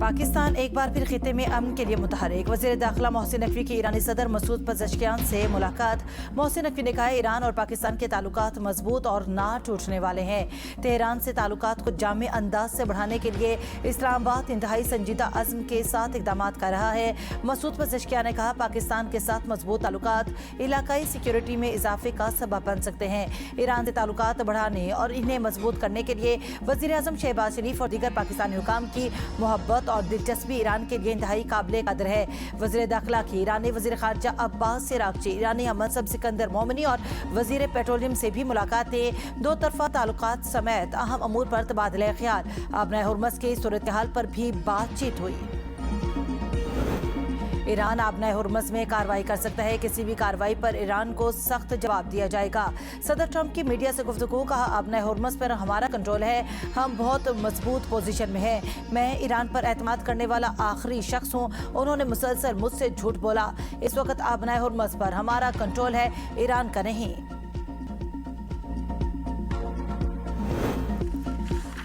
पाकिस्तान एक बार फिर खिते में अमन के लिए मुतहरिक। वज़ीर दाखिला मोहसिन नकवी की ईरानी सदर मसूद पज़ेश्कियान से मुलाकात। मोहसिन नकवी ने कहा ईरान और पाकिस्तान के ताल्लुकात मजबूत और ना टूटने वाले हैं। तेहरान से ताल्लुकात को जामे अंदाज से बढ़ाने के लिए इस्लामाबाद इंतहाई संजीदा अज़्म के साथ इक़दाम कर रहा है। मसूद पज़ेश्कियान ने कहा पाकिस्तान के साथ मजबूत ताल्लुकात इलाकाई सिक्योरिटी में इजाफे का सबब बन सकते हैं। ईरान से ताल्लुकात बढ़ाने और इन्हें मजबूत करने के लिए वज़ीर आज़म शहबाज शरीफ और दीगर पाकिस्तानी हुकाम की मोहब्बत और दिलचस्पी ईरान के लिए इंतहाई काबिल कदर है। वज़ीर दाखिला की ईरानी वज़ीर ख़ारजा अब्बास सिरागची, ईरानी हमसब सिकंदर मोमिनी और वज़ीर पेट्रोलियम से भी मुलाकातें, दो तरफ़ा ताल्लुकात समेत अहम अमूर पर तबादला ख्याल। आबनाए हुर्मुज़ की सूरत हाल पर भी बातचीत हुई। ईरान आबनाए हुर्मुज़ में कार्रवाई कर सकता है, किसी भी कार्रवाई पर ईरान को सख्त जवाब दिया जाएगा। सदर ट्रंप की मीडिया से गुफ्तगू। कहा आबनाए हुर्मुज़ पर हमारा कंट्रोल है, हम बहुत मजबूत पोजीशन में हैं। मैं ईरान पर एतमाद करने वाला आखिरी शख्स हूँ। उन्होंने मुसलसल मुझसे झूठ बोला। इस वक्त आबनाए हुर्मुज़ पर हमारा कंट्रोल है, ईरान का नहीं।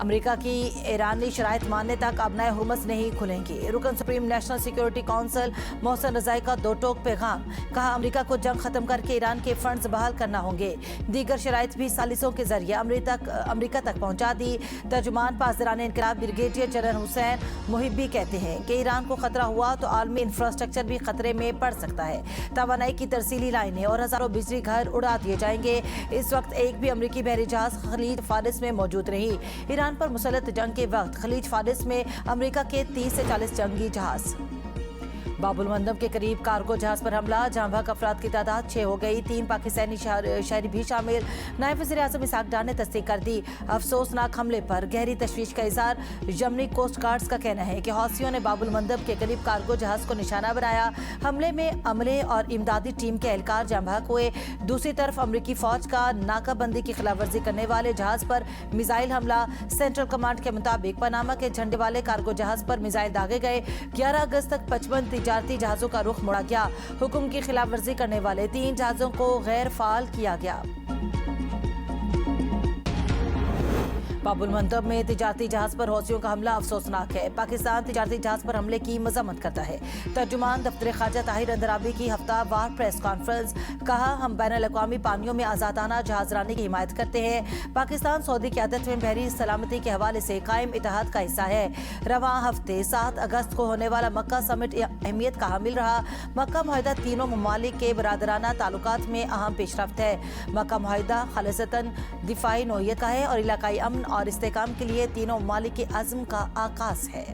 अमेरिका की ईरानी शराइत मानने तक आबनाए हुर्मुज़ नहीं खुलेंगी। रुकन supreme national security council Mohsin Rezaei का दो टोक पैगाम। कहा अमेरिका को जंग खत्म करके ईरान के फंड्स बहाल करना होंगे। दीगर शराइत भी सालिसों के जरिए अमेरिका तक पहुंचा दी। तर्जुमान पासदारान इनकलाब ब्रिगेडियर जनरल हुसैन मुहिब्बी कहते हैं कि ईरान को खतरा हुआ तो आलमी इंफ्रास्ट्रक्चर भी खतरे में पड़ सकता है। तवानाई की तरसीली लाइनें और हजारों बिजली घर उड़ा दिए जाएंगे। इस वक्त एक भी अमेरिकी बहरी जहाज खलीज फारिस में मौजूद नहीं। ईरान पर मुसल्लत जंग के वक्त खलीज फारिस में अमेरिका के 30 से 40 जंगी जहाज। बाबुल मंदब के करीब कार्गो जहाज पर हमला, जहां भग अफराद की तादाद 6 हो गई, 3 पाकिस्तानी शहरी भी शामिल। नायब वज़ीर आज़म इसहाक डार ने तस्दीक कर दी। अफसोसनाक हमले पर गहरी तशवीश का इज़हार। यमनी कोस्ट गार्ड्स का कहना है कि हौसियों ने बाबुल मंदब के करीब कार्गो जहाज को निशाना बनाया। हमले में अमले और इमदादी टीम के एहलकार जहां भग हुए। दूसरी तरफ अमरीकी फौज का नाकाबंदी की खिलाफवर्जी करने वाले जहाज पर मिसाइल हमला। सेंट्रल कमांड के मुताबिक पनामा के झंडे वाले कार्गो जहाज पर मिसाइल दागे गए। 11 अगस्त तक 55 तिजारती जहाजों का रुख मोड़ा गया। हुक्म की खिलाफवर्जी करने वाले 3 जहाजों को गैर फाल किया गया। बाबुल मंदब में तिजारती जहाज पर हौसियों का हमला अफसोसनाक है। पाकिस्तान तिजारती जहाज पर हमले की मजम्मत करता है। तर्जुमान दफ्तर ख़ारजा ताहिर अंदराबी की हफ्तावार प्रेस कॉन्फ्रेंस। कहा हम बैनुल-अक़वामी पानियों में आज़ादाना जहाजरानी की हिमायत करते हैं। पाकिस्तान सऊदी क़यादत में बहरी सलामती के हवाले से कायम इत्तेहाद का हिस्सा है। रवां हफ्ते 7 अगस्त को होने वाला मक्का समिट अहमियत का हामिल रहा। मक्का मुआहिदा तीनों ममालिक के बरादराना ताल्लुकात में अहम पेशरफ्त है। मक्का मुआहिदा खालिसतन दिफाई नौइयत का है और इलाकाई अमन और इस्तेहकाम के लिए तीनों ममालिक के अज़्म का आगाज है।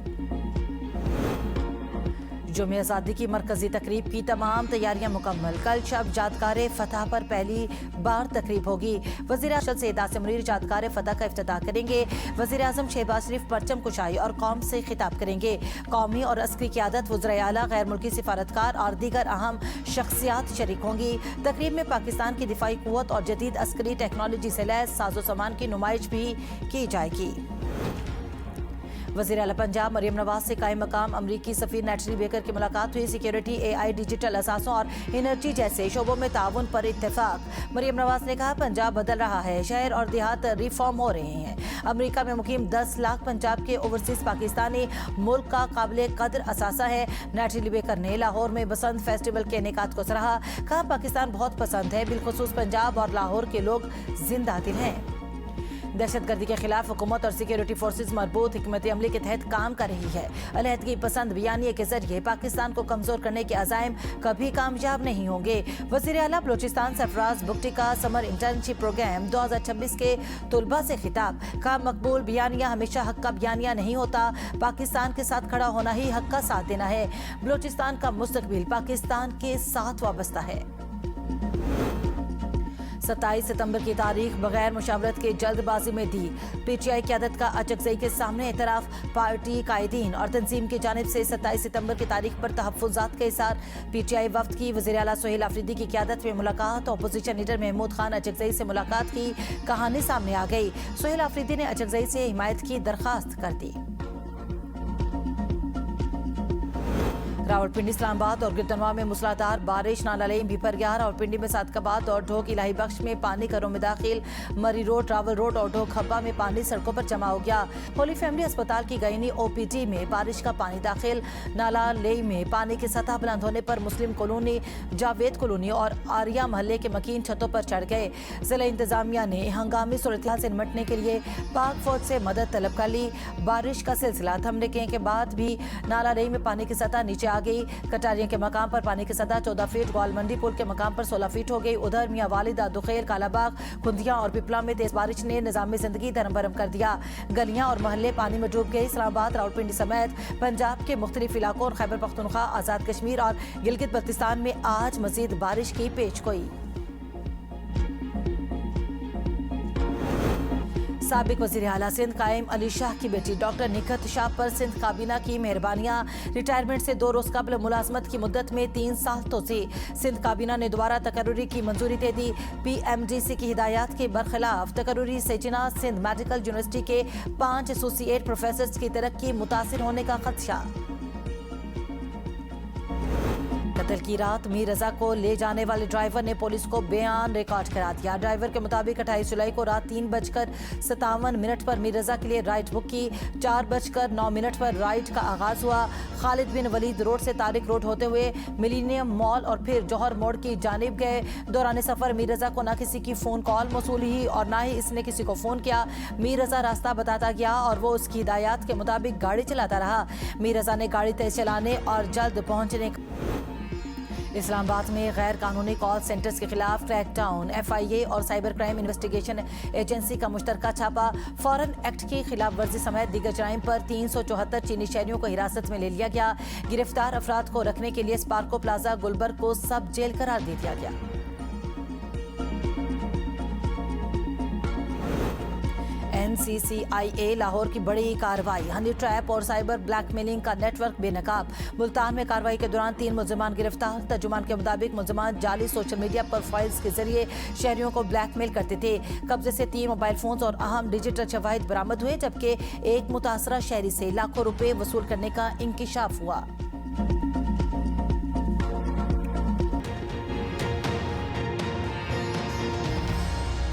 यौम आज़ादी की मरकजी तकरीब की तमाम तैयारियां मुकम्मल। कल शब यादगार फतह पर पहली बार तकरीब होगी। वज़ीर आज़म सैयद आसिम मुनीर यादगार फतह का इफ्तिताह करेंगे। वज़ीर आज़म शहबाज शरीफ परचम कुशाई और कौम से खिताब करेंगे। कौमी और अस्करी क़यादत, वज़राए आला, गैर मुल्की सिफारतकार और दीगर अहम शख्सियात शरीक होंगी। तकरीब में पाकिस्तान की दिफाई क़ुव्वत और जदीद अस्करी टेक्नोलॉजी से लैस साजो सामान की नुमाइश भी की जाएगी। वज़ीर आला पंजाब मरियम नवाज से कायम मकाम अमरीकी सफ़ीर नेटली बेकर की मुलाकात हुई। सिक्योरिटी, AI, डिजिटल असासों और एनर्जी जैसे शोबों में ताउन पर इत्तेफाक। मरियम नवाज ने कहा पंजाब बदल रहा है, शहर और देहात रिफॉर्म हो रहे हैं। अमेरिका में मुकीम 10 लाख पंजाब के ओवरसीज पाकिस्तानी मुल्क का काबिल कदर असासा है। नेटली बेकर ने लाहौर में बसंत फेस्टिवल के इनेकात को सराहा। कहा पाकिस्तान बहुत पसंद है, बिलखुसूस पंजाब और लाहौर के लोग जिंदा दिल हैं। दहशतगर्दी के खिलाफ हुकूमत और सिक्योरिटी फोर्सेज मजबूत हिकमत अमली के तहत काम कर रही है। अलहदगी पसंद बयानिए के जरिए पाकिस्तान को कमजोर करने के अज़ाइम कभी कामयाब नहीं होंगे। वज़ीर आला बलोचिस्तान सरफराज बुगटी का समर इंटर्नशिप प्रोग्राम 2026 के तुलबा से खिताब। कहा मकबूल बयानिया हमेशा हक का बयानिया नहीं होता, पाकिस्तान के साथ खड़ा होना ही हक का साथ देना है। बलोचिस्तान का मुस्तकबिल पाकिस्तान के साथ वाबस्ता है। 27 सितंबर की तारीख बगैर मुशावरत के जल्दबाजी में दी। PTI क़यादत का अचकज़ई के सामने एतराफ़। पार्टी कायदीन और तंजीम की जानिब से 27 सितंबर की तारीख पर तहफ़्फ़ुज़ात का इज़हार। PTI वफ़द की वज़ीर आला सोहेल आफरीदी की क़यादत में मुलाकात। अपोजिशन लीडर महमूद खान अचकज़ई से मुलाकात की कहानी सामने आ गई। सोहेल आफरीदी ने अचकज़ई से हिमायत की दरख्वास्त कर दी। रावलपिंडी, इस्लामाबाद और गिरदनवा में मूसलाधार बारिश, नाला लेम भी भर गया। रावलपिंडी में सादकाबाद और ढोक इलाही बख्श में पानी घरों में दाखिल। मरी रोड, रावल रोड और ढोक खब्बा में पानी सड़कों पर जमा हो गया। होली फैमिली अस्पताल की गईनी ओपीडी में बारिश का पानी दाखिल। नाला लेम में पानी की सतह बुलंद होने पर मुस्लिम कॉलोनी, जावेद कॉलोनी और आरिया महल्ले के मकीन छतों पर चढ़ गए। जिला इंतजामिया ने हंगामी सूरत से निपटने के लिए पाक फौज से मदद तलब कर ली। बारिश का सिलसिला थमने के बाद भी नाला लेम में पानी की सतह नीचे आ गई। कटारिया के मकाम पर पानी की सतह 14 फीट, गोल मंडी पुल के मकाम पर 16 फीट हो गई। उधर मियां वालिदा, दुखेल, कालाबाग, खुंदिया और पिपला में तेज बारिश ने निजाम जिंदगी धर्म भरम कर दिया। गलियां और मोहल्ले पानी में डूब गए। इस्लामाबाद, रावलपिंडी समेत पंजाब के मुख्तलिफ इलाकों और खैबर पख्तूनख्वा, आजाद कश्मीर और गिलगित बल्तिस्तान में आज मजीद बारिश की पेशगोई। साबिक वज़ीर आला सिंध कायम अली शाह की बेटी डॉक्टर निखत शाह पर सिंध काबीना की मेहरबानियां। रिटायरमेंट से 2 रोज कबल मुलाजमत की मुद्दत में 3 साल तोसी। सिंध काबीना ने दोबारा तकर्रुरी की मंजूरी दे दी। PMDC की हिदायत के बरखिलाफ तकर्रुरी से जिना सिंध मेडिकल यूनिवर्सिटी के 5 एसोसिएट प्रोफेसर्स की तरक्की मुतासिर होने का खदशा। कत्ल की रात मीर रजा को ले जाने वाले ड्राइवर ने पुलिस को बयान रिकॉर्ड करा दिया। ड्राइवर के मुताबिक 28 जुलाई को रात 3:57 पर मीर रजा के लिए राइड बुक की। 4:09 पर राइड का आगाज हुआ। खालिद बिन वलीद रोड से तारिक रोड होते हुए मिलीनियम मॉल और फिर जौहर मोड़ की जानिब गए। दौरान सफर मीर रजा को न किसी की फोन कॉल मौसूल हुई और न ही इसने किसी को फोन किया। मीर रजा रास्ता बताता गया और वो उसकी हिदायत के मुताबिक गाड़ी चलाता रहा। मीर रजा ने गाड़ी तेज चलाने और जल्द पहुंचने। इस्लामाबाद में गैर कानूनी कॉल सेंटर्स के खिलाफ क्रैकडाउन। FIA और साइबर क्राइम इन्वेस्टिगेशन एजेंसी का मुश्तरका छापा। फॉरेन एक्ट की खिलाफ वर्जी समेत दीगर जराइम पर 374 चीनी शहरियों को हिरासत में ले लिया गया। गिरफ्तार अफराद को रखने के लिए स्पार्को प्लाजा गुलबर्ग को सब जेल करार दे दिया गया। NCCIA लाहौर की बड़ी कार्रवाई। हनी ट्रैप और साइबर ब्लैकमेलिंग का नेटवर्क बेनकाब। मुल्तान में कार्रवाई के दौरान 3 मुलजमान गिरफ्तार। तर्जुमान के मुताबिक मुलजमान जाली सोशल मीडिया प्रोफाइल्स के जरिए शहरियों को ब्लैकमेल करते थे। कब्जे से 3 मोबाइल फोन्स और अहम डिजिटल शवाहिद बरामद हुए, जबकि एक मुतासरा शहरी से लाखों रुपए वसूल करने का इंकिशाफ हुआ।